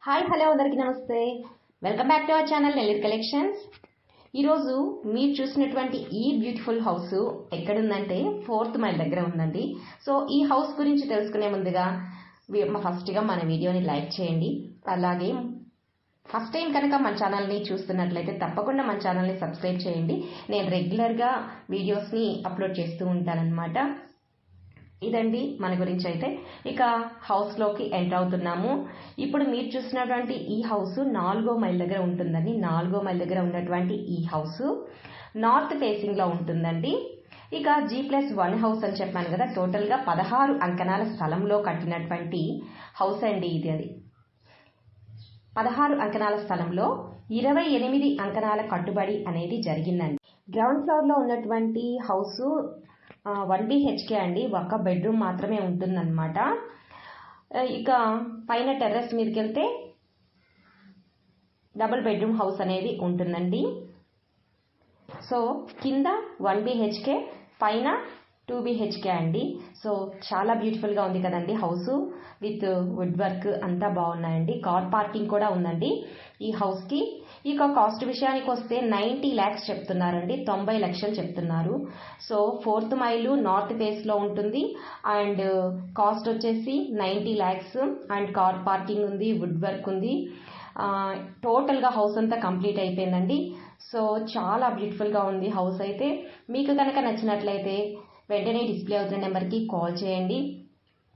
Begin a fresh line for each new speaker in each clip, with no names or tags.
Hi hello అందరికీ నమస్తే. Welcome back to our channel Nellore collections. ఈరోజు మీరు చూసినటువంటి ఈ బ్యూటిఫుల్ హౌస్ ఎక్కడుందంటే 4th మైల్ దగ్గర ఉందండి. సో ఈ హౌస్ గురించి తెలుసుకునే ముందుగా ఫస్ట్గా మన వీడియోని లైక్ చేయండి. అలాగే ఫస్ట్ టైం కనుక మన ఛానల్ని చూస్తున్నట్లయితే తప్పకుండా మన ఛానల్ని సబ్స్క్రైబ్ చేయండి. నేను రెగ్యులర్గా వీడియోస్ని అప్లోడ్ చేస్తూ ఉంటానన్నమాట. ఇదండి మన గురించి. అయితే ఇక హౌస్లోకి ఎంటర్ అవుతున్నాము. ఇప్పుడు మీరు చూసినటువంటి ఈ హౌస్ 4వ మైల్ దగ్గర ఉంటుందండి. 4వ మైల్ దగ్గర ఉన్నటువంటి ఈ హౌస్ నార్త్ ఫేసింగ్లో ఉంటుందండి. ఇక G+1 హౌస్ అని చెప్పాను కదా, టోటల్గా 16 అంకణాల స్థలంలో కట్టినటువంటి హౌస్ అండి ఇది. అది 16 అంకణాల స్థలంలో 28 అంకణాల కట్టుబడి అనేది జరిగిందండి. గ్రౌండ్ ఫ్లోర్లో ఉన్నటువంటి హౌస్ 1 BHK అండి. ఒక బెడ్రూమ్ మాత్రమే ఉంటుందన్నమాట. ఇక పైన టెర్రస్ మీదకి వెళ్తే డబుల్ బెడ్రూమ్ హౌస్ అనేది ఉంటుందండి. సో కింద 1 BHK, పైన 2 BHK అండి. సో చాలా బ్యూటిఫుల్గా ఉంది కదండి హౌస్. విత్ వుడ్ వర్క్ అంతా బాగున్నాయండి. కార్ పార్కింగ్ కూడా ఉందండి ఈ హౌస్కి. ఇక కాస్ట్ విషయానికి వస్తే 90 lakhs చెప్తున్నారండి. 90 లక్షలు చెప్తున్నారు. సో 4th మైలు నార్త్ ఫేస్లో ఉంటుంది అండ్ కాస్ట్ వచ్చేసి 90 lakhs అండ్ కార్ పార్కింగ్ ఉంది, వుడ్ వర్క్ ఉంది. టోటల్గా హౌస్ అంతా కంప్లీట్ అయిపోయిందండి. సో చాలా బ్యూటిఫుల్గా ఉంది హౌస్. అయితే మీకు కనుక నచ్చినట్లయితే వెంటనే డిస్ప్లే అవుతున్న నెంబర్కి కాల్ చేయండి.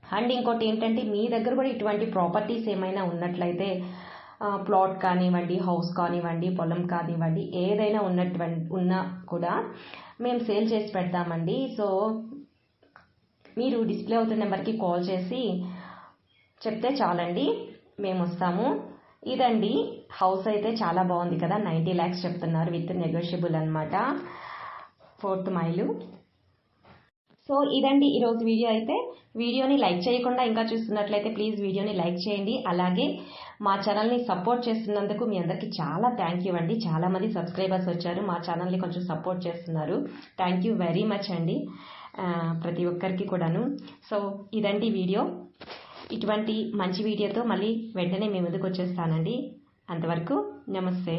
అండ్ ఇంకోటి ఏంటంటే మీ దగ్గర కూడా ఇటువంటి ప్రాపర్టీస్ ఏమైనా ఉన్నట్లయితే ప్లాట్ కానివ్వండి, హౌస్ కానివ్వండి, పొలం కానివ్వండి, ఏదైనా ఉన్నా కూడా మేము సేల్ చేసి పెడతామండి. సో మీరు డిస్ప్లే అవుతున్న నెంబర్కి కాల్ చేసి చెప్తే చాలండి, మేము వస్తాము. ఇదండి హౌస్. అయితే చాలా బాగుంది కదా, 90 lakhs చెప్తున్నారు విత్ నెగోషియబుల్ అనమాట. 4th మైలు. సో ఇదండి ఈరోజు వీడియో. అయితే వీడియోని లైక్ చేయకుండా ఇంకా చూస్తున్నట్లయితే ప్లీజ్ వీడియోని లైక్ చేయండి. అలాగే మా ఛానల్ని సపోర్ట్ చేస్తున్నందుకు మీ అందరికీ చాలా థ్యాంక్ యూ అండి. చాలామంది సబ్స్క్రైబర్స్ వచ్చారు, మా ఛానల్ని కొంచెం సపోర్ట్ చేస్తున్నారు. థ్యాంక్ యూ వెరీ మచ్ అండి ప్రతి ఒక్కరికి కూడాను. సో ఇదండి వీడియో. ఇటువంటి మంచి వీడియోతో మళ్ళీ వెంటనే మీ ముందుకు వచ్చేస్తానండి. అంతవరకు నమస్తే.